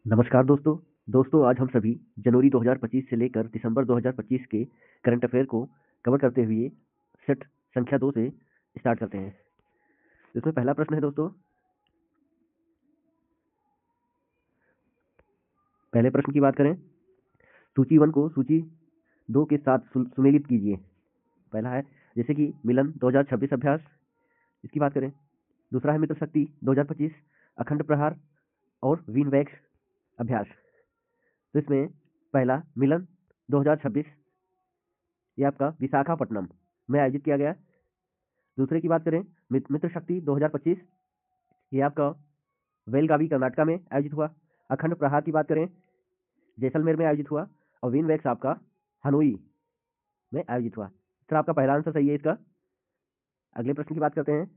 नमस्कार दोस्तों। आज हम सभी जनवरी 2025 से लेकर दिसंबर 2025 के करंट अफेयर को कवर करते हुए सेट संख्या 2 से स्टार्ट करते हैं। इसमें पहला प्रश्न है दोस्तों। पहले प्रश्न की बात करें, सूची 1 को सूची 2 के साथ सुमेलित कीजिए। पहला है जैसे कि मिलन 2026 अभ्यास, इसकी बात करें। दूसरा है मित्र शक्ति 2025, अखंड प्रहार और विनवैक्स अभ्यास। तो इसमें पहला मिलन 2026 ये आपका विशाखापट्टनम में आयोजित किया गया। दूसरे की बात करें मित्र शक्ति 2025, ये आपका बेलगावी कर्नाटका में आयोजित हुआ। अखंड प्रहार की बात करें जैसलमेर में आयोजित हुआ और विनवैक्स आपका हनोई में आयोजित हुआ। सर आपका पहला आंसर सही है इसका। अगले प्रश्न की बात करते हैं।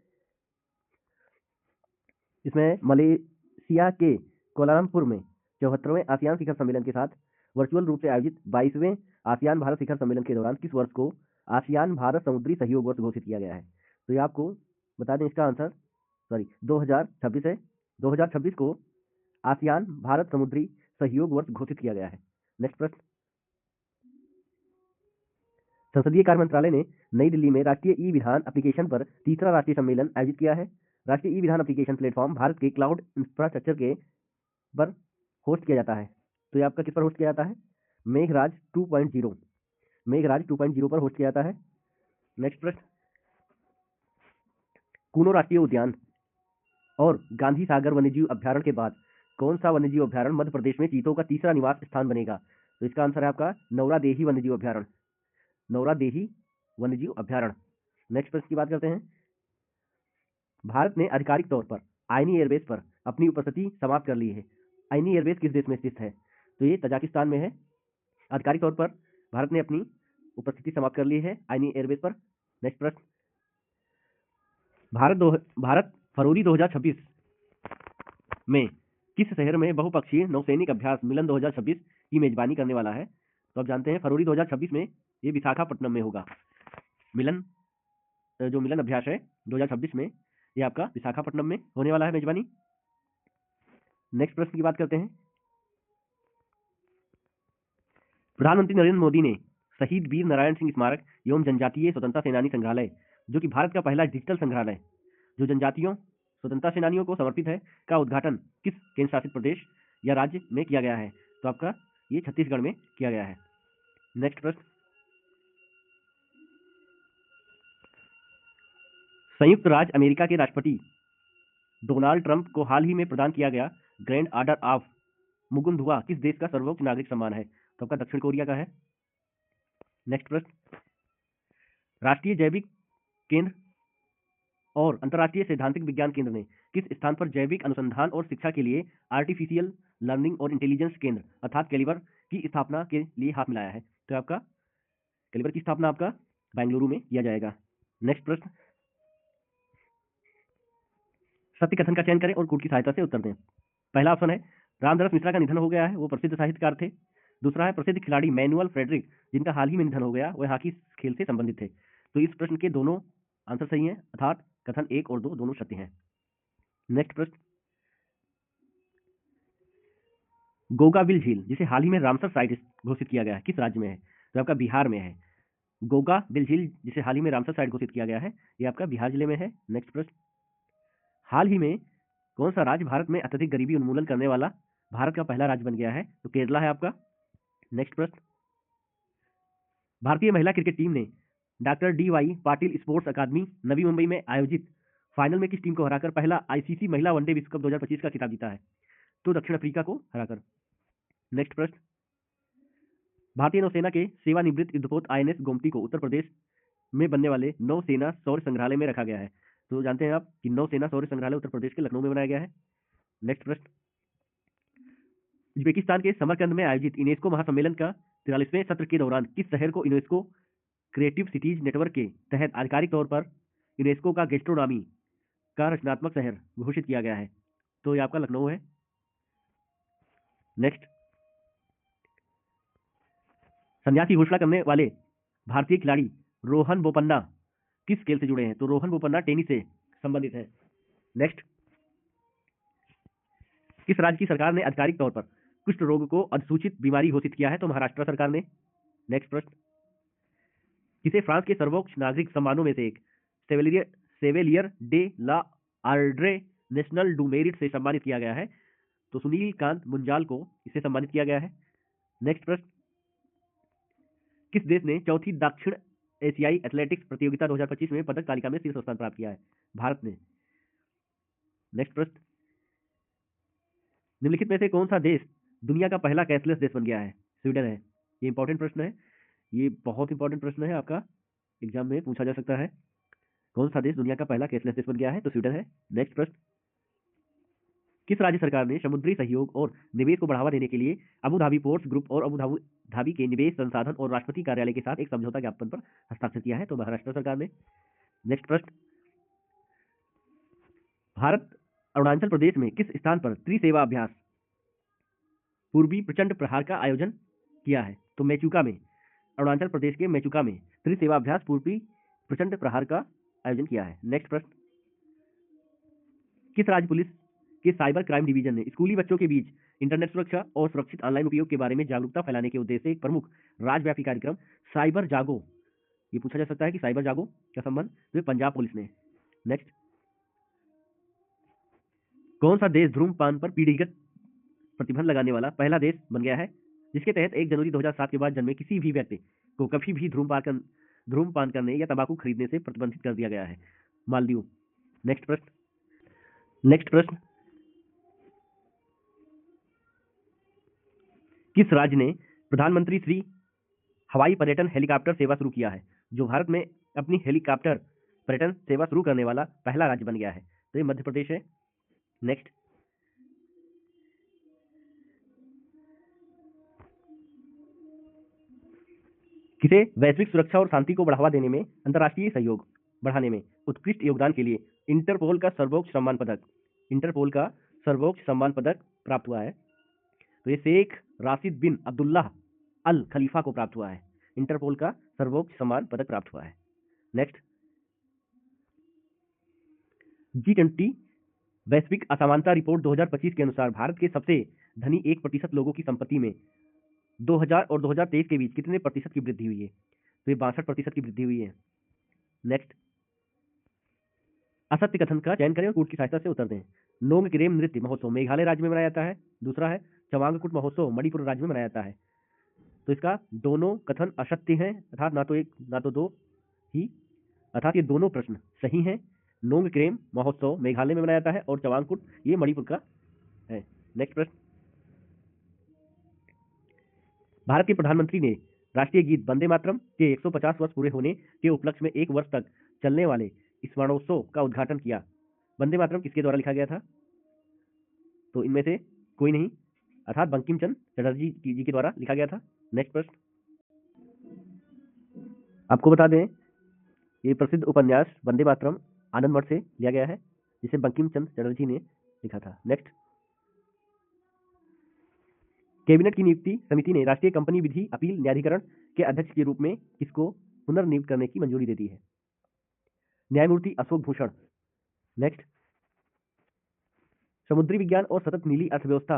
इसमें मलेशिया के कोलालमपुर में 74वें आसियान शिखर सम्मेलन के साथ वर्चुअल रूप से आयोजित 22वें आसियान भारत शिखर सम्मेलन के दौरान किस वर्ष को आसियान भारत समुद्री सहयोग वर्ष घोषित किया गया है? तो ये आपको बता दें, इसका आंसर 2026 है। 2026 को आसियान भारत समुद्री सहयोग वर्ष घोषित किया गया है। नेक्स्ट प्रश्न। संसदीय कार्य मंत्रालय ने नई दिल्ली में राष्ट्रीय ई विधान एप्लीकेशन पर तीसरा राष्ट्रीय सम्मेलन आयोजित किया है। राष्ट्रीय ई विधान एप्लीकेशन प्लेटफॉर्म भारत के क्लाउड इंफ्रास्ट्रक्चर के पर होस्ट किया जाता है। तो ये आपका किस पर होस्ट किया जाता है? मेघराज 2.0 पर होस्ट किया जाता है। नेक्स्ट प्रश्न। कूनो राष्ट्रीय उद्यान और गांधी सागर वन्यजीव अभ्यारण्य के बाद कौन सा वन्यजीव अभ्यारण्य मध्य प्रदेश में चीतों का तीसरा निवास स्थान बनेगा? तो इसका आंसर है आपका नौरादेही वन्यजीव अभ्यारण्य। नेक्स्ट प्रश्न की बात करते हैं। भारत ने आधिकारिक तौर पर आईनी एयरबेस पर अपनी उपस्थिति समाप्त कर ली है। आईनी एयरबेस किस देश में स्थित है? तो ये तजाकिस्तान में है। आधिकारिक तौर पर भारत ने अपनी उपस्थिति समाप्त कर ली है आईनी एयरबेस पर। नेक्स्ट प्रश्न। भारत फरवरी 2026 में किस शहर में बहुपक्षीय नौसैनिक अभ्यास मिलन 2026 की मेजबानी करने वाला है? तो आप जानते हैं फरवरी 2026 में ये विशाखापट्टनम में होगा। मिलन अभ्यास है 2026 में, ये आपका विशाखापट्टनम में होने वाला है मेजबानी। नेक्स्ट प्रश्न की बात करते हैं। प्रधानमंत्री नरेंद्र मोदी ने शहीद वीर नारायण सिंह स्मारक एवं जनजातीय स्वतंत्रता सेनानी संग्रहालय, जो कि भारत का पहला डिजिटल संग्रहालय जो जनजातियों स्वतंत्रता सेनानियों को समर्पित है, का उद्घाटन किस केंद्र शासित प्रदेश या राज्य में किया गया है? तो आपका ये छत्तीसगढ़ में किया गया है। नेक्स्ट प्रश्न। संयुक्त राज्य अमेरिका के राष्ट्रपति डोनाल्ड ट्रंप को हाल ही में प्रदान किया गया ग्रैंड ऑर्डर ऑफ मुगुंधुआ किस देश का सर्वोच्च नागरिक सम्मान है? तो आपका दक्षिण कोरिया का है। नेक्स्ट प्रश्न। राष्ट्रीय जैविक केंद्र और अंतर्राष्ट्रीय सैद्धांतिक विज्ञान केंद्र ने किस स्थान पर जैविक अनुसंधान और शिक्षा के लिए आर्टिफिशियल लर्निंग और इंटेलिजेंस केंद्र अर्थात कैलिबर की स्थापना के लिए हाथ मिलाया है? तो आपका कैलिबर की स्थापना आपका बेंगलुरु में किया जाएगा। नेक्स्ट प्रश्न। सत्य कथन का चयन करें और कूट की सहायता से उत्तर दें। पहला ऑप्शन है रामधरस मिश्रा का निधन हो गया है, वो प्रसिद्ध साहित्यकार थे। दूसरा है प्रसिद्ध खिलाड़ी मैनुअल फ्रेडरिक जिनका हाल ही में निधन हो गया, वह हॉकी खेल से संबंधित थे। तो इस प्रश्न के दोनों आंसर सही हैं, अर्थात कथन 1 और 2 दोनों सत्य हैं। नेक्स्ट प्रश्न। गोगाबिल झील जिसे हाल ही में रामसर साइट घोषित किया गया है किस राज्य में है? तो आपका बिहार में है। गोगाबिल झील जिसे हाल ही में रामसर साइट घोषित किया गया है, यह आपका बिहार जिले में है। नेक्स्ट प्रश्न। हाल ही में कौन सा राज्य भारत में अत्यधिक गरीबी उन्मूलन करने वाला भारत का पहला राज्य बन गया है? तो केरला है आपका। नेक्स्ट प्रश्न। भारतीय महिला क्रिकेट टीम ने doctor D Y. Patil sports academy Navi Mumbai में आयोजित फाइनल में किस टीम को हराकर पहला आईसीसी महिला वनडे विश्व कप 2025 का खिताब जीता है? तो दक्षिण अफ्रीका को हराकर। नेक्स्ट प्रश्न। भारतीय नौसेना के सेवानिवृत्त युद्धपोत आईएनएस गोमती को उत्तर प्रदेश में बनने वाले नौसेना शौर्य संग्रहालय में रखा गया है। तो जानते हैं आप कि नौसेना शौर्य संग्रहालय उत्तर प्रदेश के लखनऊ में बनाया गया है। नेक्स्ट प्रश्न। उज्बेकिस्तान के समरकंद में आयोजित यूनेस्को महासम्मेलन का 43वें सत्र के दौरान किस शहर को यूनेस्को क्रिएटिव सिटीज नेटवर्क के तहत आधिकारिक तौर पर यूनेस्को का गैस्ट्रोनॉमी का रचनात्मक शहर घोषित किया गया है? तो ये आपका लखनऊ है। नेक्स्ट। संन्यास की घोषणा करने वाले भारतीय खिलाड़ी रोहन बोपन्ना किस खेल से जुड़े हैं? तो रोहन बोपन्ना टेनिस से संबंधित है। नेक्स्ट। किस राज्य की सरकार ने आधिकारिक तौर पर कुष्ठ रोग को अधिसूचित बीमारी घोषित किया है? तो महाराष्ट्र सरकार ने। नेक्स्ट प्रश्न, किसे फ्रांस के सर्वोच्च नागरिक सम्मानों में से एक Chevalier de la Ordre National du Merit से सम्मानित किया गया है? तो सुनील कांत मुंजाल को इससे सम्मानित किया गया है। नेक्स्ट प्रश्न, किस देश ने चौथी दक्षिण एशियाई एथलेटिक्स प्रतियोगिता 2025 में पदक तालिका में शीर्ष स्थान प्राप्त किया है? भारत ने। नेक्स्ट प्रश्न, निम्नलिखित में से कौन सा देश दुनिया का पहला कैशलेस देश बन गया है? स्वीडन है। ये इंपॉर्टेंट प्रश्न है, ये बहुत इंपॉर्टेंट प्रश्न है, आपका एग्जाम में पूछा जा सकता है। कौन सा देश दुनिया का पहला कैशलेस देश बन गया है? तो स्वीडन है। नेक्स्ट प्रश्न, किस राज्य सरकार ने समुद्री सहयोग और निवेश को बढ़ावा देने के लिए अबू धाबी पोर्ट्स ग्रुप और अबू धाबी के निवेश संसाधन और राष्ट्रपति कार्यालय के साथ एक समझौता ज्ञापन पर हस्ताक्षर किया है? तो महाराष्ट्र सरकार ने। नेक्स्ट प्रश्न, भारत अरुणाचल प्रदेश में किस स्थान पर त्रिसेवा अभ्यास पूर्वी प्रचंड प्रहार का आयोजन किया है? तो मेचुका में। अरुणाचल प्रदेश के मेचुका में त्रिसेवा अभ्यास पूर्वी प्रचंड प्रहार का आयोजन किया है। नेक्स्ट प्रश्न, किस राज्य पुलिस के साइबर क्राइम डिवीजन ने स्कूली बच्चों के बीच इंटरनेट सुरक्षा और सुरक्षित ऑनलाइन उपयोग के बारे में जागरूकता फैलाने के उद्देश्य से एक प्रमुख राज्यव्यापी कार्यक्रम साइबर जागो, ये पूछा जा सकता है कि साइबर जागो का संबंध तो पंजाब पुलिस ने। नेक्स्ट, कौन सा देश धूम्रपान पर पीढ़ीगत प्रतिबंध लगाने वाला पहला देश बन गया है, जिसके तहत 1 जनवरी 2007 के बाद जन्मे किसी भी व्यक्ति को कभी भी धूम्रपान करने या तंबाकू खरीदने से प्रतिबंधित कर दिया गया है? मालदीव। नेक्स्ट प्रश्न, किस राज्य ने प्रधानमंत्री श्री हवाई पर्यटन हेलीकॉप्टर सेवा शुरू किया है, जो भारत में अपनी हेलीकॉप्टर पर्यटन सेवा शुरू करने वाला पहला राज्य बन गया है? तो ये मध्य प्रदेश है। नेक्स्ट, किसे वैश्विक सुरक्षा और शांति को बढ़ावा देने में अंतर्राष्ट्रीय सहयोग बढ़ाने में उत्कृष्ट योगदान के लिए इंटरपोल का सर्वोच्च सम्मान पदक प्राप्त हुआ है? तो ये शेख राशिद बिन अब्दुल्लाह अल खलीफा को प्राप्त हुआ है। इंटरपोल का सर्वोच्च सम्मान पदक प्राप्त हुआ है। नेक्स्ट, G20 वैश्विक असमानता रिपोर्ट 2025 के अनुसार भारत के सबसे धनी 1% लोगों की संपत्ति में 2000 और 2023 के बीच कितने प्रतिशत की वृद्धि हुई है? तो ये 62% की वृद्धि हुई है। नेक्स्ट, असत्य कथन का चयन करें और कूट की सहायता से उत्तर दें। नोंगक्रेम नृत्य महोत्सव मेघालय राज्य में मनाया जाता है। दूसरा है चवांगकुट महोत्सव मणिपुर राज्य में मनाया जाता है। तो इसका दोनों कथन असत्य हैं, अर्थात ना तो एक ना तो दो ही, अर्थात ये दोनों प्रश्न सही हैं। नोंगक्रेम महोत्सव मेघालय में मनाया जाता है और चवांगकुट ये मणिपुर का है। नेक्स्ट प्रश्न, भारत के प्रधानमंत्री ने राष्ट्रीय गीत वंदे मातरम के 150 वर्ष पूरे होने के उपलक्ष्य में 1 वर्ष तक चलने वाले स्मरणोत्सव का उद्घाटन किया। वंदे मातरम किसके द्वारा लिखा गया था? तो इनमें से कोई नहीं, अर्थात बंकिम चंद्र चटर्जी जी के द्वारा लिखा गया था। नेक्स्ट प्रश्न, आपको बता दें ये प्रसिद्ध उपन्यास वंदे मातरम आनंद मठ से लिया गया है, जिसे बंकिम चंद्र चटर्जी ने लिखा था। नेक्स्ट, कैबिनेट की नियुक्ति समिति ने राष्ट्रीय कंपनी विधि अपील न्यायाधिकरण के अध्यक्ष के रूप में किसको पुनर्नियुक्त करने की मंजूरी दे दी है? न्यायमूर्ति अशोक भूषण। नेक्स्ट, समुद्री विज्ञान और सतत नीली अर्थव्यवस्था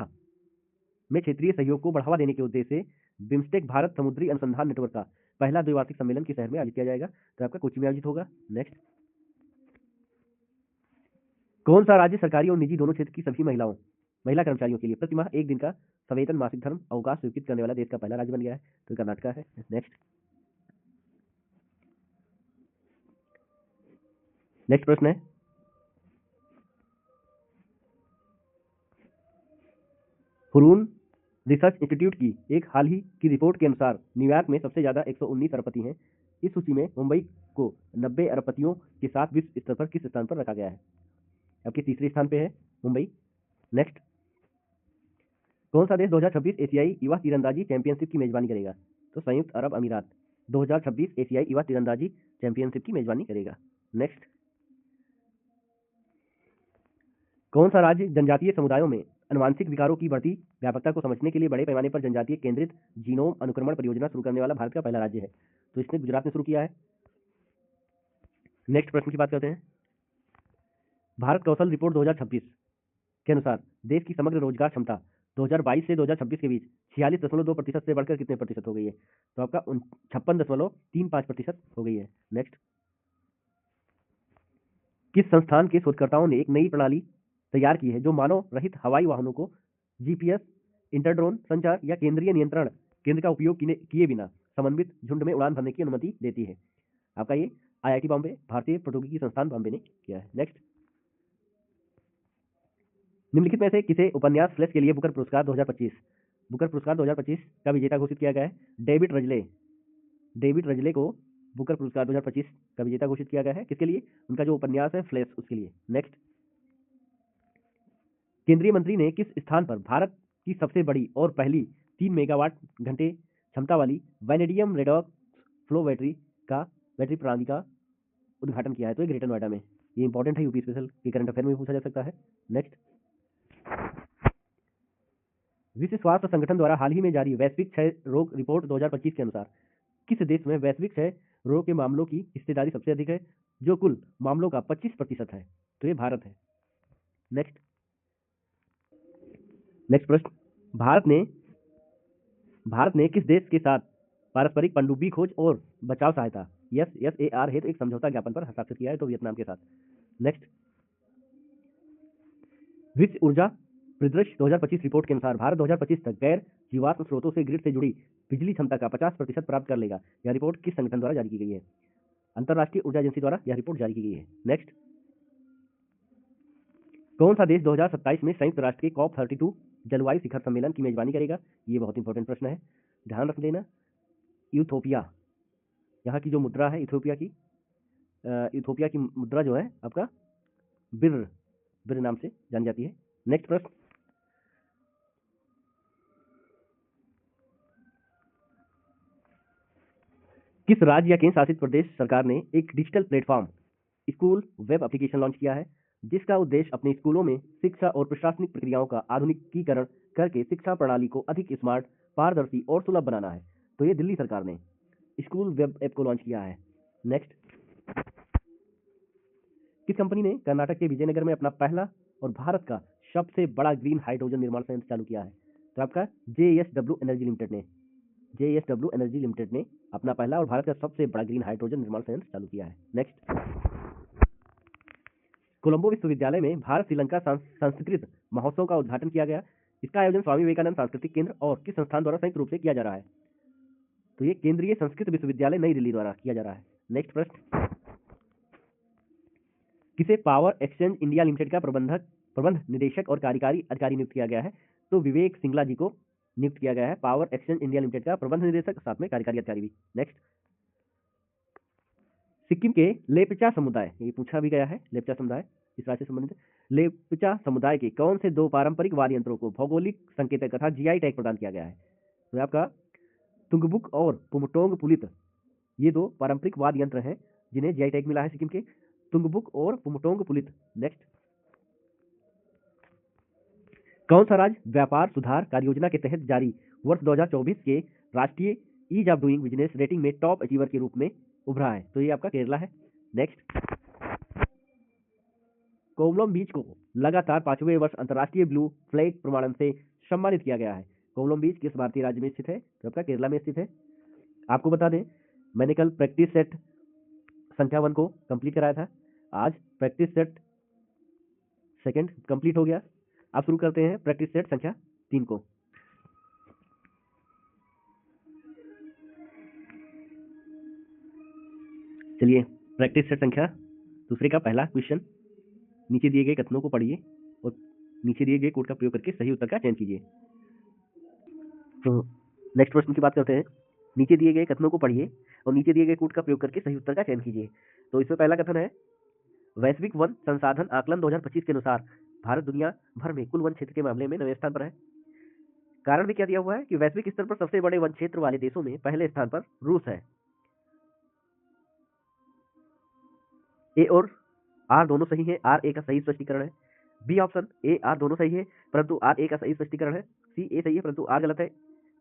में क्षेत्रीय सहयोग को बढ़ावा देने के उद्देश्य से बिम्स्टेक भारत समुद्री अनुसंधान नेटवर्क का पहला द्विवार्षिक सम्मेलन किस शहर में आयोजित किया जाएगा? तो आपका कोच्चि में आयोजित होगा। नेक्स्ट, कौन सा राज्य सरकारी और निजी दोनों क्षेत्र की सभी महिला कर्मचारियों के लिए प्रतिमाह 1 दिन का सवेतन मासिक धर्म अवकाश स्वीकृत करने वाला देश का पहला राज्य बन गया है? तो कर्नाटक है। नेक्स्ट प्रश्न है, हुरून रिसर्च इंस्टीट्यूट की एक हाल ही की रिपोर्ट के अनुसार न्यूयॉर्क में सबसे ज्यादा 119 अरबपति हैं। इस सूची में मुंबई को 90 अरबपतियों के साथ विश्व स्तर पर किस स्थान पर रखा गया है? आपके तीसरे स्थान पे है मुंबई। नेक्स्ट, कौन सा देश 2026 एशियाई युवा तीरंदाजी चैंपियनशिप की मेजबानी करेगा? तो संयुक्त अरब अमीरात 2026 एशियाई युवा तीरंदाजी चैंपियनशिप की मेजबानी करेगा। नेक्स्ट, कौन सा राज्य जनजातीय समुदायों में अनुवांशिक विकारों की बढ़ती व्यापकता को समझने के लिए बड़े पैमाने पर जनजातीय केंद्रित जीनोम अनुक्रमण परियोजना शुरू करने वाला भारत का पहला राज्य है? तो इसने गुजरात में शुरू किया है। नेक्स्ट प्रश्न की बात करते हैं, भारत कौशल रिपोर्ट 2026 के अनुसार देश की समग्र रोजगार क्षमता 2022 से 2026 के बीच 46.2% से बढ़कर कितने प्रतिशत हो गई है? तो आपका 56.35% हो गई है। नेक्स्ट, किस संस्थान के शोधकर्ताओं ने एक नई प्रणाली तैयार की है जो मानव रहित हवाई वाहनों को जीपीएस, इंटरड्रोन संचार या केंद्रीय नियंत्रण केंद्र का उपयोग किए बिना समन्वित झुंड में उड़ान भरने की अनुमति देती है? आपका ये आईआईटी बॉम्बे, भारतीय प्रौद्योगिकी संस्थान बॉम्बे ने किया है। नेक्स्ट, निम्नलिखित में से किसे उपन्यास फ्लैश के लिए बुकर पुरस्कार 2025 का विजेता घोषित किया गया है? डेविड रजले को बुकर पुरस्कार 2025 का विजेता घोषित किया गया है। किसके लिए? उनका जो उपन्यास है फ्लैश, उसके लिए। नेक्स्ट, केंद्रीय मंत्री ने किस स्थान पर भारत की सबसे बड़ी और पहली 3 मेगावाट घंटे क्षमता वाली वैनेडियम रेडॉक्स फ्लो बैटरी प्रणाली का उद्घाटन किया है? तो ये ग्रेटर नोएडा में। ये इंपॉर्टेंट है, यूपी स्पेशल के करंट अफेयर में पूछा जा सकता है। नेक्स्ट, विश्व स्वास्थ्य संगठन द्वारा हाल ही में जारी वैश्विक क्षय रोग रिपोर्ट 2025 के अनुसार किस देश में वैश्विक क्षय रोग के मामलों की हिस्सेदारी सबसे अधिक है, जो कुल मामलों का 25% है? तो ये भारत है। नेक्स्ट प्रश्न, भारत ने किस देश के साथ पारस्परिक पनडुब्बी खोज और बचाव सहायता SAR हेतु एक समझौता ज्ञापन पर हस्ताक्षर किया है? तो वियतनाम के साथ। नेक्स्ट, विश्व ऊर्जा परिदृश्य 2025 रिपोर्ट के अनुसार भारत 2025 तक गैर जीवाश्म स्रोतों से ग्रिड से जुड़ी बिजली क्षमता का 50% प्राप्त कर लेगा। यह रिपोर्ट किस संगठन द्वारा जारी की गई है? अंतरराष्ट्रीय ऊर्जा एजेंसी द्वारा यह रिपोर्ट जारी की गई है। नेक्स्ट, कौन सा देश 2027 में संयुक्त राष्ट्र के COP32 जलवायु शिखर सम्मेलन की मेजबानी करेगा? ये बहुत इंपॉर्टेंट प्रश्न है, ध्यान रख लेना। इथियोपिया, यहाँ की जो मुद्रा है इथियोपिया की मुद्रा जो है आपका बिर नाम से जानी जाती है। नेक्स्ट प्रश्न, किस राज्य या केंद्र शासित प्रदेश सरकार ने एक digital platform school web application launch किया है, जिसका उद्देश्य अपने स्कूलों में शिक्षा और प्रशासनिक प्रक्रियाओं का आधुनिकीकरण करके शिक्षा प्रणाली को अधिक स्मार्ट, पारदर्शी और सुलभ बनाना है? तो ये दिल्ली सरकार ने स्कूल वेब ऐप को लॉन्च किया है। नेक्स्ट, किस कंपनी ने कर्नाटक के विजयनगर में अपना पहला और भारत का सबसे बड़ा ग्रीन हाइड्रोजन निर्माण संयंत्र चालू किया है? तो आपका JSW एनर्जी लिमिटेड ने अपना पहला और भारत का सबसे बड़ा ग्रीन हाइड्रोजन निर्माण संयंत्र चालू किया है। नेक्स्ट, कोलंबो विश्वविद्यालय में भारत श्रीलंका संस्कृत महोत्सव का उद्घाटन किया गया। इसका आयोजन स्वामी विवेकानंद सांस्कृतिक केंद्र और किस संस्थान द्वारा संयुक्त रूप से किया जा रहा है? तो ये केंद्रीय संस्कृत विश्वविद्यालय नई दिल्ली द्वारा किया जा रहा है। नेक्स्ट प्रश्न, किसे पावर एक्सचेंज इंडिया लिमिटेड का प्रबंध निदेशक और कार्यकारी अधिकारी नियुक्त किया गया है? तो विवेक सिंगला जी को नियुक्त किया गया है पावर एक्सचेंज इंडिया लिमिटेड का प्रबंध निदेशक, साथ में कार्यकारी अधिकारी भी। नेक्स्ट, सिक्किम के लेपचा समुदाय, ये पूछा भी गया है, लेपचा समुदाय इस राज्य से संबंधित लेपचा समुदाय के कौन से 2 पारंपरिक वाद्य यंत्रों को भौगोलिक संकेतक तथा GI टैग प्रदान किया गया है? तो आपका तुंगबुक और पुमटोंग पुलित, ये 2 पारंपरिक वाद्य यंत्र हैं जिन्हें GI टैग मिला है सिक्किम के, तुंगबुक और पुमटोंग पुलित। नेक्स्ट, कौन सा राज्य व्यापार सुधार कार्य योजना के तहत जारी वर्ष 2024 के राष्ट्रीय ease of doing business rating में टॉप अचीवर के रूप में उभरा है? तो ये आपका केरला है। नेक्स्ट, कोवलम बीच को लगातार 5वें वर्ष अंतर्राष्ट्रीय ब्लू फ्लैग प्रमाणन से सम्मानित किया गया है। कोवलम बीच किस भारतीय राज्य में स्थित है? तो आपका केरला में स्थित है। आपको बता दें, मैंने कल प्रैक्टिस सेट संख्या 1 को कंप्लीट कराया था, आज प्रैक्टिस सेट सेकंड कंप्लीट हो गया। अब शुरू करते हैं प्रैक्टिस सेट संख्या 3 को। चलिए, प्रैक्टिस सेट संख्या दूसरे का पहला क्वेश्चन, नीचे दिए गए कथनों को पढ़िए और नीचे दिए गए कोड का प्रयोग करके सही उत्तर का चयन कीजिए। तो नेक्स्ट प्रश्न की बात करते हैं, नीचे दिए गए कथनों को पढ़िए और नीचे दिए गए कोड का प्रयोग करके सही उत्तर का चयन कीजिए। तो इसमें पहला कथन है, वैश्विक वन संसाधन आकलन 2025 के अनुसार भारत दुनिया भर में कुल वन क्षेत्र के मामले में 9वें स्थान पर है। कारण भी क्या दिया हुआ है कि वैश्विक स्तर पर सबसे बड़े वन क्षेत्र वाले देशों में पहले स्थान पर रूस है। ए और आर दोनों सही है, आर ए का सही स्पष्टीकरण है। बी ऑप्शन, ए आर दोनों सही है परंतु आर ए का सही स्पष्टीकरण है। सी ए सही है परंतु आर गलत है।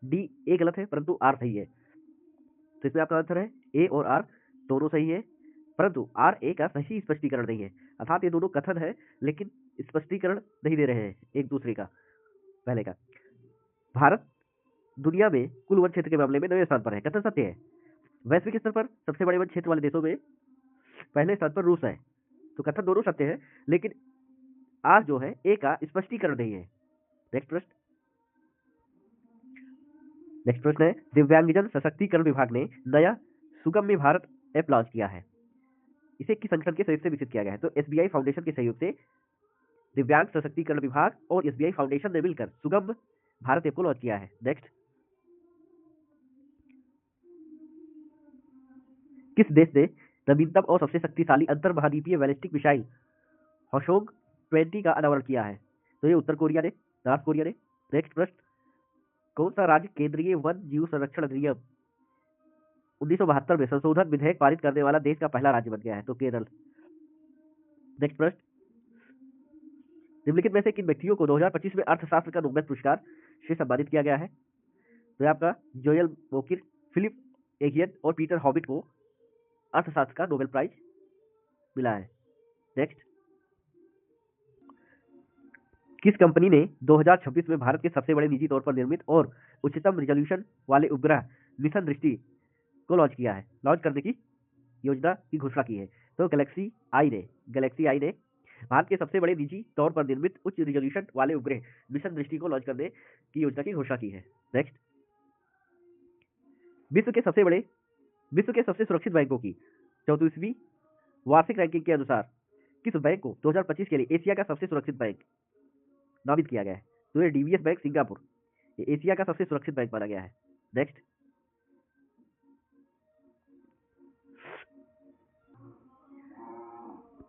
डी ए गलत है परंतु आर सही है। तो इसमें आपका आंसर है ए और आर दोनों सही है, परंतु आर ए का सही स्पष्टीकरण नहीं है, अर्थात ये दोनों कथन है लेकिन स्पष्टीकरण नहीं दे रहे हैं एक दूसरे का। पहले का, भारत दुनिया में कुल वन क्षेत्र के मामले में 9वें स्थान पर है, कथन सत्य है। वैश्विक स्तर पर सबसे बड़े वन क्षेत्र वाले देशों में पहले स्थान पर रूस है, तो कथन दोनों सत्य है लेकिन आर जो है ए का स्पष्टीकरण नहीं है। नेक्स्ट प्रश्न, नेक्स्ट प्रश्न है, दिव्यांगजन सशक्तिकरण विभाग ने नया सुगम्य भारत ऐप लॉन्च किया है, इसे किस संगठन के सहयोग से विकसित किया गया है? तो एसबीआई फाउंडेशन के सहयोग से दिव्यांग सशक्तिकरण विभाग और एसबीआई फाउंडेशन ने मिलकर सुगम भारत ऐप को लॉन्च किया है। नेक्स्ट, किस देश ने नवीनतम और सबसे शक्तिशाली अंतर महाद्वीपीय बैलिस्टिक मिसाइल होशोंग 20 का अनावरण किया है? तो ये उत्तर कोरिया ने, नॉर्थ कोरिया ने। नेक्स्ट प्रश्न, कौन सा राज्य केंद्रीय वन जीव संरक्षण अधिनियम 1972 में संशोधन विधेयक पारित करने वाला देश का पहला राज्य बन गया है? तो केरल। नेक्स्ट प्रश्न, निम्नलिखित में से किन व्यक्तियों को 2025 में अर्थशास्त्र का नोबेल पुरस्कार से सम्मानित किया गया है? तो आपका जोएल मोकिर, फिलिप एगियन और पीटर हॉबिट को अर्थशास्त्र का नोबेल प्राइज मिला है। नेक्स्ट, किस कंपनी ने 2026 में भारत के सबसे बड़े निजी तौर पर निर्मित और उच्चतम रिजोल्यूशन वाले उपग्रह मिशन दृष्टि को लॉन्च किया है, लॉन्च करने की योजना की घोषणा की है? तो गैलेक्सी आई ने भारत के सबसे बड़े निजी तौर पर निर्मित उच्च रिजोल्यूशन वाले उपग्रह मिशन दृष्टि को लॉन्च करने की योजना की घोषणा की है। नेक्स्ट, विश्व के सबसे सुरक्षित बैंकों की 34वीं वार्षिक रैंकिंग के अनुसार किस बैंक को 2025 के लिए एशिया का सबसे सुरक्षित बैंक नामित किया गया है? तो ये डीबीएस बैंक सिंगापुर, ये एशिया का सबसे सुरक्षित बैंक माना गया है। नेक्स्ट,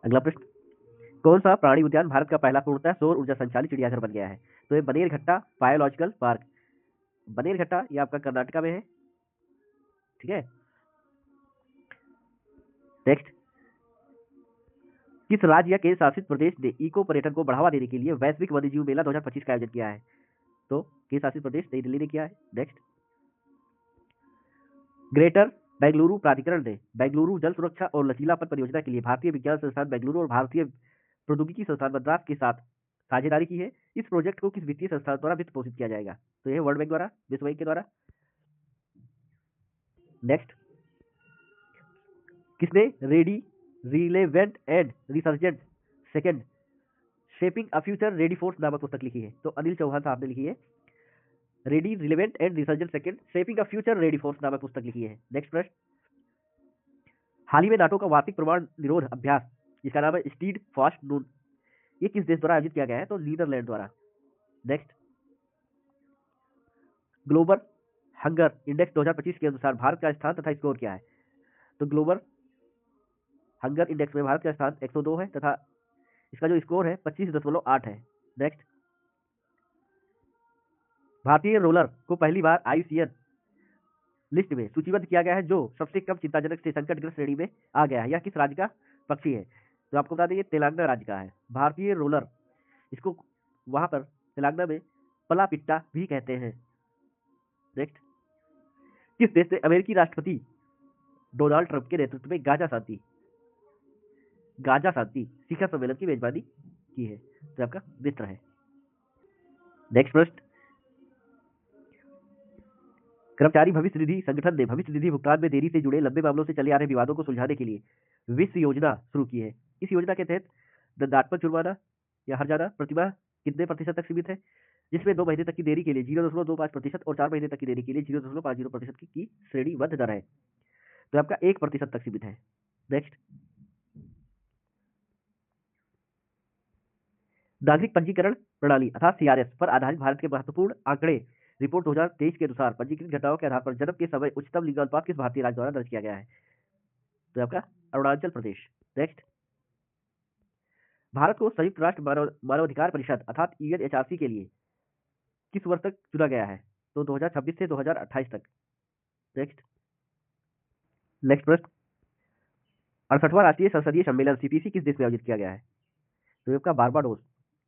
अगला प्रश्न, कौन सा प्राणी उद्यान भारत का पहला पूर्णतः सौर ऊर्जा संचालित चिड़ियाघर बन गया है? तो ये बनेरघट्टा बायोलॉजिकल पार्क, बनेरघट्टा ये आपका कर्नाटका में है, ठीक है। नेक्स्ट, किस राज्य या केंद्र शासित प्रदेश ने इको पर्यटन को बढ़ावा देने के लिए वैश्विक वन्यजीव मेला 2025 का आयोजन किया है? तो केंद्र शासित प्रदेश नई दिल्ली ने किया है। नेक्स्ट, ग्रेटर बेंगलुरु प्राधिकरण ने बेंगलुरु जल सुरक्षा और लचीलापन परियोजना के लिए भारतीय विज्ञान संस्थान बेंगलुरु और भारतीय प्रौद्योगिकी संस्थान मद्रास के साथ साझेदारी की है। इस प्रोजेक्ट को किस वित्तीय संस्थान द्वारा वित्त पोषित किया जाएगा? तो यह वर्ल्ड बैंक द्वारा, विश्व बैंक के द्वारा। नेक्स्ट, किसने ready relevant and resurgent second shaping a future ready force नामक पुस्तक लिखी है? तो अनिल चौहान साहब ने लिखी है। Ready relevant and resurgent second shaping a future ready force नामक पुस्तक लिखी है। नेक्स्ट प्रश्न, हाल ही में नाटो का वार्षिक परमाणु निरोध अभ्यास जिसका नाम है स्टीड फास्ट नून, ये किस देश द्वारा आयोजित किया गया है? तो नीदरलैंड द्वारा। नेक्स्ट, ग्लोबल हंगर इंडेक्स 2025 के अनुसार भारत का स्थान तथा स्कोर क्या है? तो ग्लोबल हंगर इंडेक्स में भारत का स्थान 102 है तथा इसका जो स्कोर है 25.8 है। नेक्स्ट, भारतीय रोलर को पहली बार आईयूसीएन लिस्ट में सूचीबद्ध किया गया है जो सबसे कम चिंताजनक से संकटग्रस्त श्रेणी में आ गया है। यह किस राज्य का पक्षी है? तो आपको बता दें ये तेलंगाना राज्य का है। भारतीय रोलर, इसको वहां पर तेलंगाना में पलापिट्टा भी कहते हैं। नेक्स्ट, किस देश ने अमेरिकी राष्ट्रपति डोनाल्ड ट्रंप के नेतृत्व में गाजा शांति शिखर सम्मेलन की मेजबानी की है? तो आपका मिस्र है। नेक्स्ट प्रश्न, कर्मचारी भविष्य निधि संगठन ने भविष्य निधि भुगतान में देरी से जुड़े लंबे मामलों से चले आ रहे विवादों को सुलझाने के लिए विश्व योजना शुरू की है। इस योजना के तहत दंडात्मक जुर्माना या हर्जाना प्रतिमाह कितने प्रतिशत तक सीमित है? जिसमें 2 महीने तक की देरी के लिए 0.25% और 4 महीने तक की देरी के लिए 0.50% की श्रेणीबद्ध दर है। तो आपका 1% तक सीमित है। नेक्स्ट, नागरिक पंजीकरण प्रणाली अर्थात सीआरएस पर आधारित भारत के महत्वपूर्ण आंकड़े रिपोर्ट 2023 के अनुसार पंजीकृत घटनाओं के आधार पर जन्म के समय उच्चतम लिंग अनुपात किस भारतीय राज्य द्वारा दर्ज किया गया है? तो आपका अरुणाचल प्रदेश। नेक्स्ट, भारत को संयुक्त राष्ट्र मानवाधिकार परिषद अर्थात यूएनएचआरसी के लिए किस वर्ष तक चुना गया है? तो 2026 से 2028 तक। नेक्स्ट, प्रश्न, 68वां राष्ट्रीय संसदीय सम्मेलन सीपीसी किस देश में आयोजित किया गया है? तो आपका बारबाडोस।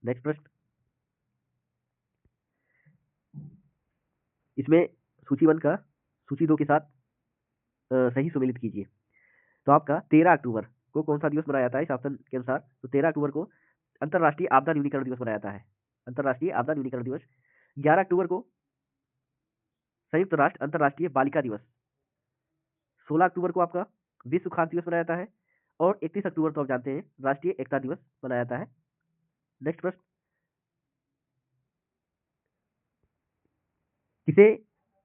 नेक्स्ट प्रश्न, इसमें सूची 1 का सूची 2 के साथ सही सुमेलित कीजिए। तो आपका 13 अक्टूबर को कौन सा दिवस मनाया जाता है इस ऑप्शन के अनुसार? तो 13 अक्टूबर को अंतर्राष्ट्रीय आपदा न्यूनीकरण दिवस मनाया जाता है, अंतर्राष्ट्रीय आपदा न्यूनीकरण दिवस। 11 अक्टूबर को संयुक्त राष्ट्र अंतर्राष्ट्रीय बालिका दिवस। 16 अक्टूबर को आपका विश्व खाद्य दिवस मनाया जाता है, और 31 अक्टूबर तो आप जानते हैं राष्ट्रीय एकता दिवस मनाया जाता है। नेक्स्ट प्रश्न, किसे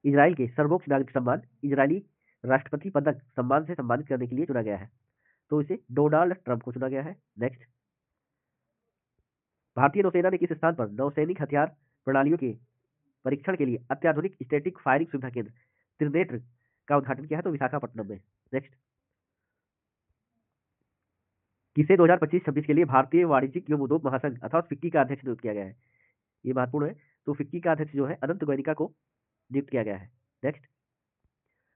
इजराइल के सर्वोच्च नागरिक सम्मान इजरायली राष्ट्रपति पदक सम्मान से सम्मानित करने के लिए चुना गया है? तो इसे डोनाल्ड ट्रंप को चुना गया है। नेक्स्ट, भारतीय नौसेना ने किस स्थान पर नौसैनिक हथियार प्रणालियों के परीक्षण के लिए अत्याधुनिक स्टैटिक फायरिंग सुविधा केंद्र त्रिनेत्र का उद्घाटन किया है? तो विशाखापट्टनम में। नेक्स्ट, किसे 2025-26 के लिए भारतीय वाणिज्यिक एवं उद्योग महासंघ अथवा फिक्की का अध्यक्ष नियुक्त किया गया है? ये महत्वपूर्ण है। तो फिक्की का अध्यक्ष जो है अनंत गोयनिका को नियुक्त किया गया है। नेक्स्ट,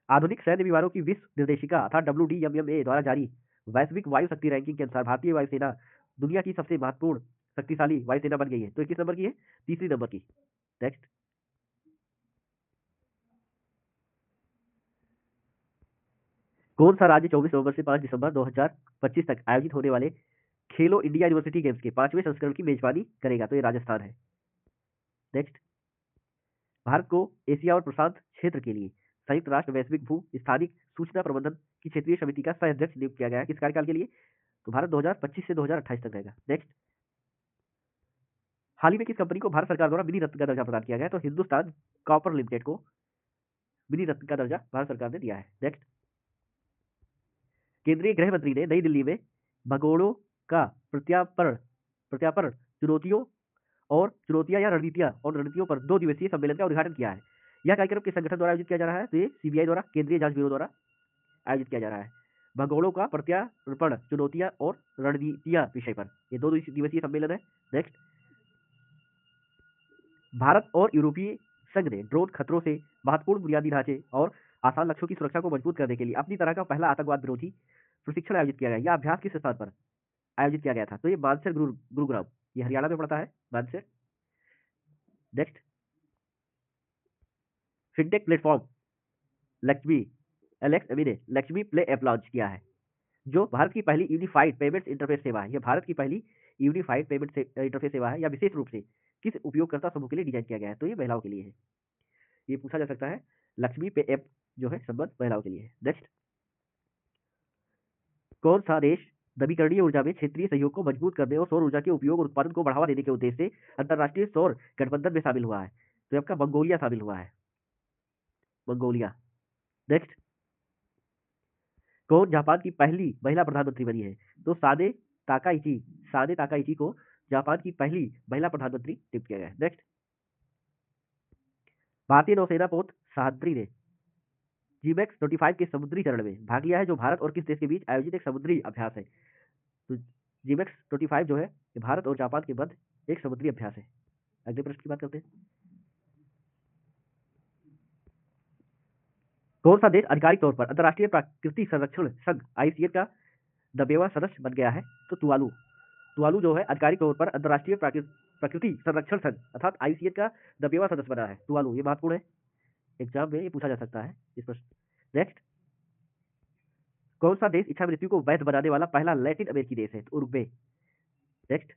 आधुनिक सैन्य विमानों की विश्व निर्देशिका अर्थात WDMMA द्वारा जारी वैश्विक वायु शक्ति रैंकिंग के अनुसार भारतीय वायुसेना दुनिया की सबसे महत्वपूर्ण शक्तिशाली वायुसेना बन गई है। तो किस नंबर की है? तीसरी नंबर की। नेक्स्ट, कौन सा राज्य 24 नवंबर से 5 दिसंबर 2025 तक आयोजित होने वाले खेलो इंडिया यूनिवर्सिटी गेम्स के 5वें संस्करण की मेजबानी करेगा? तो ये राजस्थान है। नेक्स्ट, भारत को एशिया और प्रशांत क्षेत्र के लिए संयुक्त राष्ट्र वैश्विक भू स्थानिक सूचना प्रबंधन की क्षेत्रीय समिति का सह अध्यक्ष नियुक्त किया गया है। किस कार्यकाल के लिए? तो भारत 2025 से 2028 तक रहेगा। नेक्स्ट, हाल ही में किस कंपनी को भारत सरकार द्वारा मिनी रत्न का दर्जा प्रदान किया गया? तो हिंदुस्तान कॉपर लिमिटेड को मिनी रत्न का दर्जा भारत सरकार ने दिया है। नेक्स्ट, केंद्रीय गृह मंत्री ने नई दिल्ली में भगोड़ों का प्रत्यापर्ण प्रत्यापर्ण चुनौतियों और चुनौतियां या रणनीतियां और रणनीतियों पर 2 दिवसीय सम्मेलन का उद्घाटन किया है। यह कार्यक्रम किस संगठन द्वारा आयोजित किया जा रहा है? तो ये सीबीआई द्वारा, केंद्रीय जांच ब्यूरो द्वारा आयोजित किया जा रहा है। भगोड़ों का प्रत्यार्पण चुनौतियां और रणनीतियां विषय पर ये 2 दिवसीय सम्मेलन है। नेक्स्ट, भारत और यूरोपीय संघ ने ड्रोन खतरों से महत्वपूर्ण बुनियादी ढांचे और आसान लक्ष्यों की सुरक्षा को मजबूत करने के लिए अपनी तरह का पहला आतंकवाद विरोधी प्रशिक्षण आयोजित किया गया। यह अभ्यास किस स्थान पर आयोजित किया गया था? तो ये मानसर गुरुग्राम, ये हरियाणा में पड़ता है, Mansar. Next, fintech platform Lakshmi LXME ने लक्ष्मी प्ले ऐप लॉन्च किया है, जो भारत की पहली यूनिफाइड पेमेंट्स इंटरफेस सेवा है। यह भारत की पहली यूनिफाइड पेमेंट इंटरफेस सेवा है। यह विशेष रूप से किस उपयोगकर्ता समूह के लिए डिजाइन किया गया है? तो ये महिलाओं के लिए है। ये पूछा जा सकता है। लक्ष्मी पे ऐप जो है संबंध महिलाओं के लिए है। नेक्स्ट, कौन सा देश नवीकरणीय ऊर्जा में क्षेत्रीय सहयोग को मजबूत करने और सौर ऊर्जा के उपयोग और उत्पादन को बढ़ावा देने के उद्देश्य से अंतर्राष्ट्रीय सौर गठबंधन में शामिल हुआ है? तो आपका मंगोलिया शामिल हुआ है, मंगोलिया। नेक्स्ट, कौन जापान की पहली महिला प्रधानमंत्री बनी है? तो साने ताकाइची को जापान की पहली महिला प्रधानमंत्री नियुक्त किया गया है। नेक्स्ट, भारतीय नौसेना पोत साहद्री ने जीमैक्स 25 के समुद्री चरण में भाग लिया है, जो भारत और किस देश के बीच आयोजित एक समुद्री अभ्यास है? तो जीमैक्स 25 जो है ये भारत और जापान के मध्य एक समुद्री अभ्यास है। अगले प्रश्न की बात करते हैं। कौन सा देश आधिकारिक तौर पर अंतर्राष्ट्रीय प्राकृतिक संरक्षण संघ IUCN का 90वां सदस्य बन गया है? तो तुवालू जो है आधिकारिक तौर पर अंतर्राष्ट्रीय प्रकृति संरक्षण संघ अर्थात IUCN का 90वां सदस्य बना है। तुवालू, ये महत्वपूर्ण है, एग्जाम में ये पूछा जा सकता है इस प्रश्न। नेक्स्ट, कौन सा देश इच्छा मृत्यु को वैध बनाने वाला पहला लैटिन अमेरिकी देश है? तो उरुग्वे। नेक्स्ट,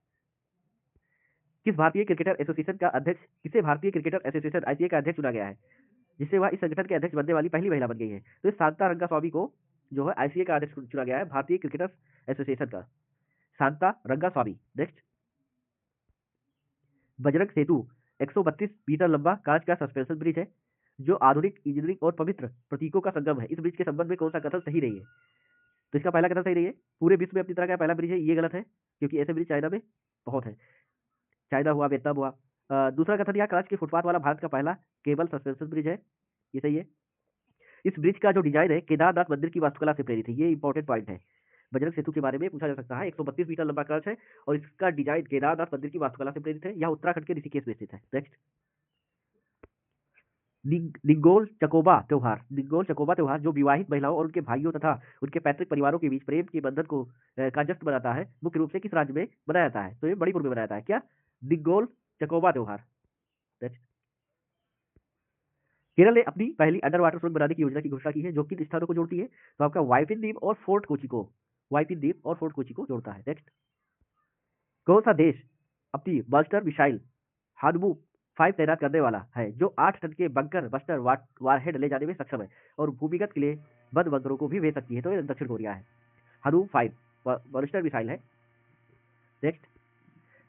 किसे भारतीय क्रिकेटर एसोसिएशन ICA का अध्यक्ष चुना गया है, जिससे वह इस संगठन के अध्यक्ष बनने वाली पहली महिला बन गई है? तो इस शांता रंगास्वामी को जो है ICA का अध्यक्ष चुना गया है, भारतीय क्रिकेटर्स एसोसिएशन का, शांता रंगास्वामी। नेक्स्ट, बजरंग सेतु 132 मीटर लंबा कांच का सस्पेंशन ब्रिज है, जो आधुनिक इंजीनियरिंग और पवित्र प्रतीकों का संगम है। इस ब्रिज के संबंध में कौन सा कथन सही नहीं है? तो इसका पहला कथन सही नहीं है, पूरे विश्व में अपनी तरह का पहला ब्रिज है, ये गलत है, क्योंकि ऐसे ब्रिज चाइना में बहुत है, चाइना हुआ, वियतनाम हुआ। दूसरा कथन यह कांच के फुटपाथ वाला भारत का पहला केबल सस्पेंशन ब्रिज है, ये सही है। इस ब्रिज का जो डिजाइन है केदारनाथ मंदिर की वास्तुकला से प्रेरित है, ये इंपॉर्टेंट पॉइंट है। बजरंग सेतु के बारे में पूछा जा सकता है। 132 मीटर लंबा कांच है और इसका डिजाइन केदारनाथ मंदिर की वास्तुकला से प्रेरित है। यह उत्तराखंड के ऋषिकेश में स्थित है। नेक्स्ट, निंगोल चकोबा त्योहार जो विवाहित महिलाओं और उनके भाइयों तथा उनके पैतृक परिवारों के बीच प्रेम के बंधन को का जश्न मनाता है, मुख्य रूप से किस राज्य में मनाया जाता है? तो ये मणिपुर में मनाया जाता है। क्या? निंगोल चकोबा त्योहार। केरल ने अपनी पहली अंडर वाटर सुरंग बनाने की योजना की घोषणा की है जो किन स्थानों को जोड़ती है? तो आपका वाइपिन द्वीप और फोर्ट कोची को जोड़ता है। नेक्स्ट, कौन सा देश अपनी बस्टर मिसाइल हानमू 5 तैनात करने वाला है जो 8 टन के बंकर बस्टर वारहेड ले जाने में सक्षम है और भूमिगत के लिए बंद बंकरों को भी भेज सकती है? तो ये दक्षिण कोरिया है। हानू 5 बस्टर मिसाइल है। नेक्स्ट,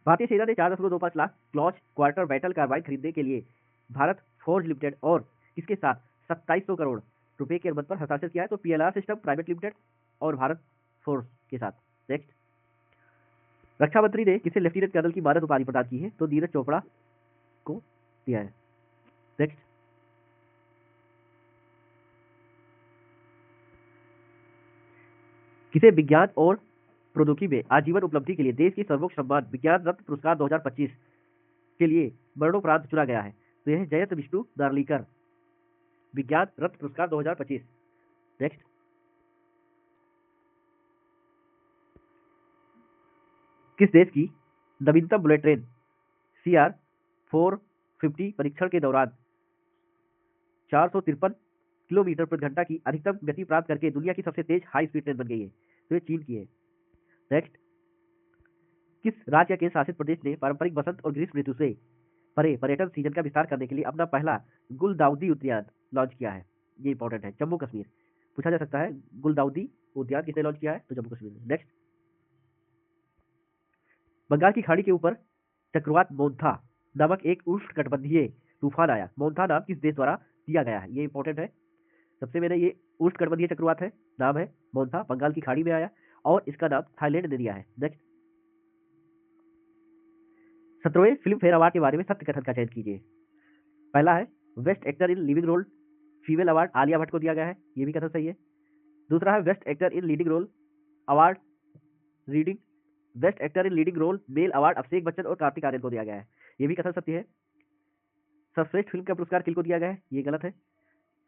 भारतीय सेना ने 4.25 लाख क्लॉच क्वार्टर बैटल कार्बाइन खरीदने के लिए भारत फोर्ज लिमिटेड और किसके साथ 2700 करोड़ रुपए के अनुबंध पर हस्ताक्षर किया है? तो पीएलआर सिस्टम प्राइवेट लिमिटेड और भारत फोर्स के साथ। नेक्स्ट, रक्षा मंत्री ने किसे लेफ्टिनेंट कर्नल की मानद उपाधि प्रदान की है? तो नीरज चोपड़ा को दिया है। नेक्स्ट, किसे विज्ञान और प्रौद्योगिकी में आजीवन उपलब्धि के लिए देश की सर्वोच्च सम्मान विज्ञान रत्न पुरस्कार 2025 के लिए मरणोपरांत चुना गया है? तो यह जयंत विष्णु नार्लिकर, विज्ञान रत्न पुरस्कार 2025। नेक्स्ट, किस देश की नवीनतम बुलेट ट्रेन CR 450 परीक्षण के दौरान 453 किलोमीटर प्रति घंटा की अधिकतम गति प्राप्त करके दुनिया की सबसे तेज हाई स्पीड ट्रेन बन गई है? तो ये चीन की है। नेक्स्ट, किस राज्य या केंद्र शासित प्रदेश ने पारंपरिक बसंत और ग्रीष्म ऋतु से परे पर्यटन सीजन का विस्तार करने के लिए अपना पहला गुलदाउदी उद्यान लॉन्च किया है? ये इंपॉर्टेंट है। जम्मू कश्मीर। पूछा जा सकता है गुलदाउदी उद्यान किसने लॉन्च किया है? तो जम्मू कश्मीर। नेक्स्ट, बंगाल की खाड़ी के ऊपर चक्रवात मोन्था नामक एक उष्णकटिबंधीय तूफान आया। मोन्था नाम किस देश द्वारा दिया गया है? ये इंपॉर्टेंट है। सबसे पहले ये उष्णकटिबंधीय चक्रवात है, नाम है मोन्था, बंगाल की खाड़ी में आया और इसका नाम थाईलैंड ने दिया है। नेक्स्ट, 17वें फिल्म फेयर अवार्ड के बारे में सत्य कथन का चयन कीजिए। पहला है best actor in leading role female award Alia Bhatt को दिया गया है, ये भी कथन सही है। दूसरा है best actor in leading role award male award Abhishek Bachchan और कार्तिक आर्यन को दिया गया है, ये भी कथन सत्य है। सर्वश्रेष्ठ फिल्म का पुरस्कार किल को दिया गया है, ये गलत है।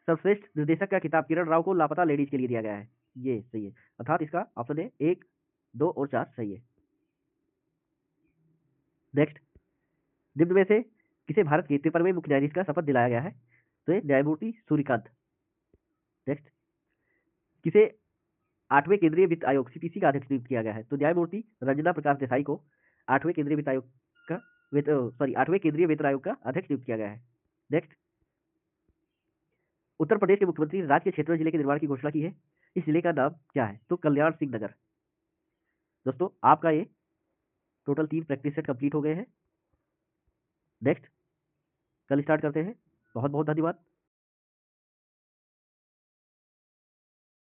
सर्वश्रेष्ठ निर्देशक का खिताब किरण राव को लापता लेडीज के लिए दिया गया है, ये सही है। अर्थात इसका ऑप्शन है 1, 2 और 4 सही है। नेक्स्ट, निम्न में से किसे भारत के 53वें मुख्य न्यायाधीश का शपथ दिलाया गया है? तो ये न्यायमूर्ति सूर्यकांत। नेक्स्ट, किसे 8वें केंद्रीय वित्त आयोग CPC का अध्यक्ष नियुक्त किया गया है? तो न्यायमूर्ति रंजना प्रकाश देसाई को 8वें केंद्रीय वित्त आयोग का 8वें केंद्रीय वेतन आयोग का अध्यक्ष नियुक्त किया गया है। नेक्स्ट, उत्तर प्रदेश के मुख्यमंत्री ने राज्य के क्षेत्रीय जिले के निर्माण की घोषणा की है, इस जिले का नाम क्या है? तो कल्याण सिंह नगर। दोस्तों आपका ये टोटल 3 प्रैक्टिस सेट कंप्लीट हो गए हैं। नेक्स्ट, कल स्टार्ट करते हैं। बहुत बहुत धन्यवाद।